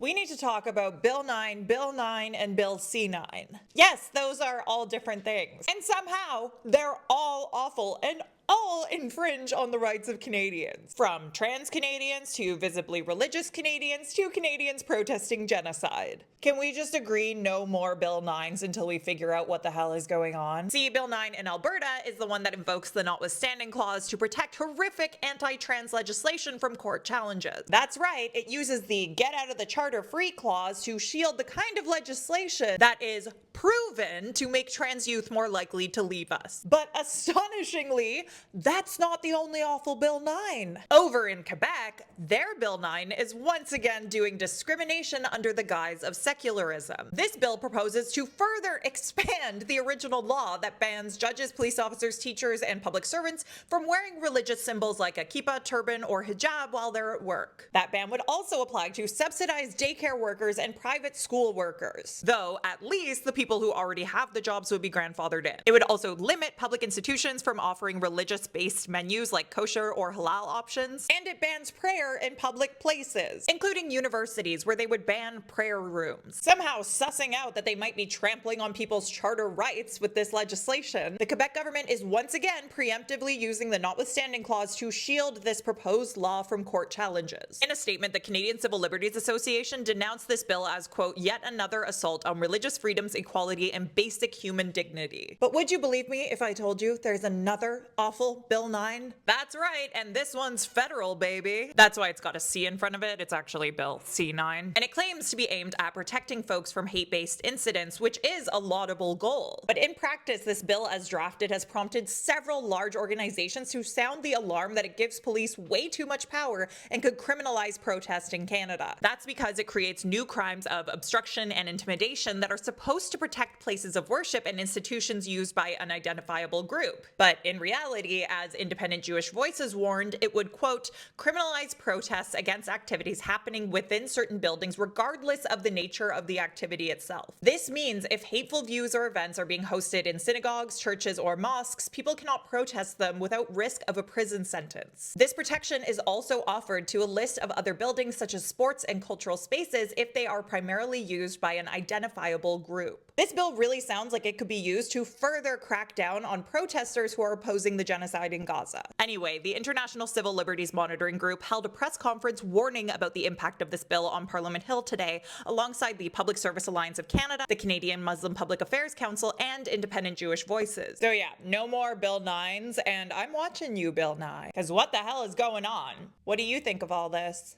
We need to talk about Bill Nye, and Bill C9. Yes, those are all different things. And somehow, they're all awful and all infringe on the rights of Canadians. From trans Canadians to visibly religious Canadians to Canadians protesting genocide. Can we just agree no more Bill Nyes until we figure out what the hell is going on? See, Bill Nye in Alberta is the one that invokes the notwithstanding clause to protect horrific anti-trans legislation from court challenges. That's right, it uses the get out of the charter free clause to shield the kind of legislation that is proven to make trans youth more likely to leave us. But astonishingly, that's not the only awful Bill Nye. Over in Quebec, their Bill Nye is once again doing discrimination under the guise of secularism. This bill proposes to further expand the original law that bans judges, police officers, teachers, and public servants from wearing religious symbols like a kippah, turban, or hijab while they're at work. That ban would also apply to subsidized daycare workers and private school workers, though at least the people who already have the jobs would be grandfathered in. It would also limit public institutions from offering religious-based menus like kosher or halal options, and it bans prayer in public places, including universities where they would ban prayer rooms. Somehow sussing out that they might be trampling on people's charter rights with this legislation, the Quebec government is once again preemptively using the notwithstanding clause to shield this proposed law from court challenges. In a statement, the Canadian Civil Liberties Association denounced this bill as, quote, yet another assault on religious freedoms, equality, and basic human dignity. But would you believe me if I told you there's another awful Bill Nye? That's right, and this one's federal, baby. That's why it's got a C in front of it. It's actually Bill C9. And it claims to be aimed at protecting folks from hate-based incidents, which is a laudable goal. But in practice, this bill as drafted has prompted several large organizations to sound the alarm that it gives police way too much power and could criminalize protest in Canada. That's because it creates new crimes of obstruction and intimidation that are supposed to protect places of worship and institutions used by an identifiable group. But in reality, as Independent Jewish Voices warned, it would, quote, criminalize protests against activities happening within certain buildings regardless of the nature of the activity itself. This means if hateful views or events are being hosted in synagogues, churches, or mosques, people cannot protest them without risk of a prison sentence. This protection is also offered to a list of other buildings such as sports and cultural spaces if they are primarily used by an identifiable group. This bill really sounds like it could be used to further crack down on protesters who are opposing the genocide in Gaza. Anyway, the International Civil Liberties Monitoring Group held a press conference warning about the impact of this bill on Parliament Hill today, alongside the Public Service Alliance of Canada, the Canadian Muslim Public Affairs Council, and Independent Jewish Voices. So yeah, no more Bill Nyes, and I'm watching you, Bill Nye. Because what the hell is going on? What do you think of all this?